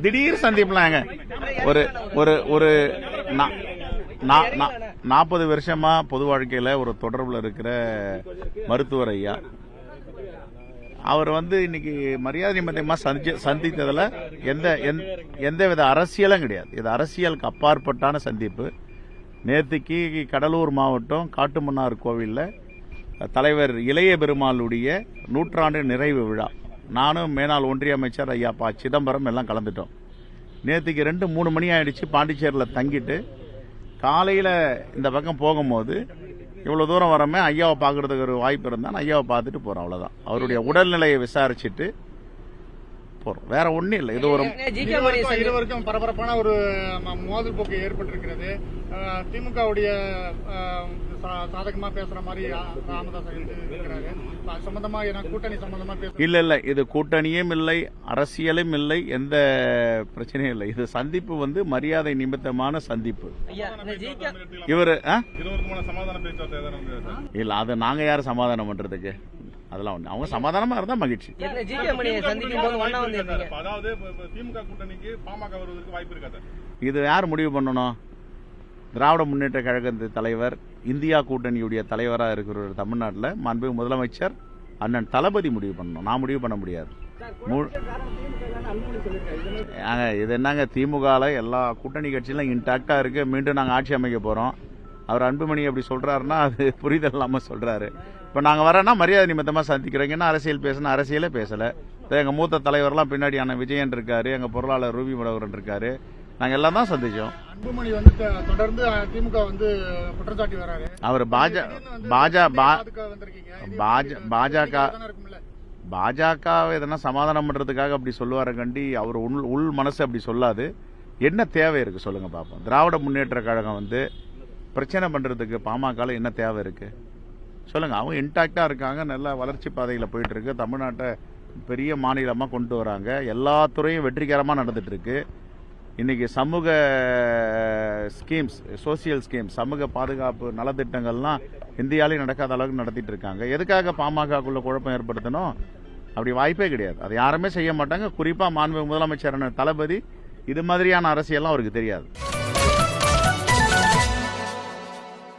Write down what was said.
திடீர் சந்திப்புலாங்க. ஒரு ஒரு ஒரு 40 வருஷமா பொது வாழ்க்கையில ஒரு தொடர்புல இருக்கிற மருத்துவர் ஐயா, அவர் இன்னைக்கு மரியாதை நிமித்தமா சந்தித்ததுல எந்தவித அரசியலும் கிடையாது. இது அரசியலுக்கு அப்பாற்பட்டான சந்திப்பு. நேற்றுக்கு கடலூர் மாவட்டம் காட்டுமன்னார் கோவிலில் தலைவர் இளைய பெருமாளுடைய 100ஆண்டு நிறைவு விழா, நானும் மேனாள் ஒன்றிய அமைச்சர் ஐயா ப. சிதம்பரம் எல்லாம் கலந்துட்டோம். நேற்றுக்கு 2-3 மணி ஆயிடுச்சு. பாண்டிச்சேரியில் தங்கிட்டு காலையில் இந்த பக்கம் போகும்போது இவ்வளோ தூரம் வரமே ஐயாவை பார்க்கறதுக்கு ஒரு வாய்ப்பு இருந்தால் ஐயாவை பார்த்துட்டு போகிறோம், அவ்வளோதான். அவருடைய உடல்நிலையை விசாரிச்சுட்டு போகிறோம், வேற ஒன்றும் இல்லை. இது ஒரு இருவருக்கும் பரபரப்பான ஒரு மோதல் போக்கு ஏற்பட்டிருக்கிறது. திமுகவுடைய சாதகமா பேசுற மாதிரி ராமதாஸ் இருக்கிறாரு. சம்பந்தமா கூட்டணி சம்பந்தமா இல்ல இது கூட்டணியும் இல்லை, அரசியலும் இல்லை, எந்த பிரச்சனையும் இல்லை. இது சந்திப்பு மரியாதை நிமித்தமான சந்திப்பு. இவரு இல்ல, அது நாங்க யாரும் சமாதானம் பண்றதுக்கு? அதெல்லாம் ஒண்ணு, அவங்க சமாதானமா இருந்தா மகிழ்ச்சி. இது யார் முடிவு பண்ணணும்? திராவிட முன்னேற்ற கழக தலைவர், இந்தியா கூட்டணியுடைய தலைவராக இருக்கிற தமிழ்நாட்டில் மாண்புமிகு முதலமைச்சர் அண்ணன் தளபதி முடிவு பண்ணணும், நான் முடிவு பண்ண முடியாது. இது என்னங்க, திமுகவில் எல்லா கூட்டணி கட்சியிலும் இன்டாக்டா இருக்கு. மீண்டும் நாங்கள் ஆட்சி அமைக்க போறோம். அவர் அன்புமணி அப்படி சொல்றாருன்னா அது புரிதல் இல்லாம சொல்றாரு. இப்ப நாங்க வரேன்னா மரியாதை நிமித்தமா சந்திக்கிறோங்கன்னா அரசியல் பேசணும், அரசியலே பேசல. எங்க மூத்த தலைவர்லாம் பின்னாடி அண்ணன் விஜயன் இருக்காரு, எங்க பொருளாளர் ரூபி மனோகரன் இருக்காரு, நாங்க எல்லாம் தான் சந்திச்சோம். அன்புமணி தொடர்ந்து திமுக குற்றச்சாட்டி வராரு. அவர் பாஜக எதனா சமாதானம் பண்றதுக்காக அப்படி சொல்லுவார கண்டி அவர் உள் மனசு அப்படி சொல்லாது. என்ன தேவை இருக்கு சொல்லுங்க பாப்போம். திராவிட முன்னேற்ற கழகம் பிரச்சனை பண்றதுக்கு பாமக என்ன தேவை இருக்கு சொல்லுங்க. அவங்க இன்டாக்டா இருக்காங்க, நல்ல வளர்ச்சி பாதையில போயிட்டு இருக்கு. தமிழ்நாட்டை பெரிய மாநிலமா கொண்டு வராங்க, எல்லா துறையும் வெற்றிகரமா நடந்துட்டு இருக்கு. இன்னைக்கு சமூக ஸ்கீம்ஸ், சோசியல் ஸ்கீம்ஸ், சமூக பாதுகாப்பு நலத்திட்டங்கள்லாம் இந்தியாவிலே நடக்காத அளவுக்கு நடத்திட்டு இருக்காங்க. எதுக்காக பாமகக்குள்ள குழப்பம் ஏற்படுத்தணும்? அப்படி வாய்ப்பே கிடையாது. அதை யாருமே செய்ய மாட்டாங்க. குறிப்பா மாண்புமிகு முதலமைச்சர் தளபதி இது மாதிரியான அரசியல்லாம் அவருக்கு தெரியாது.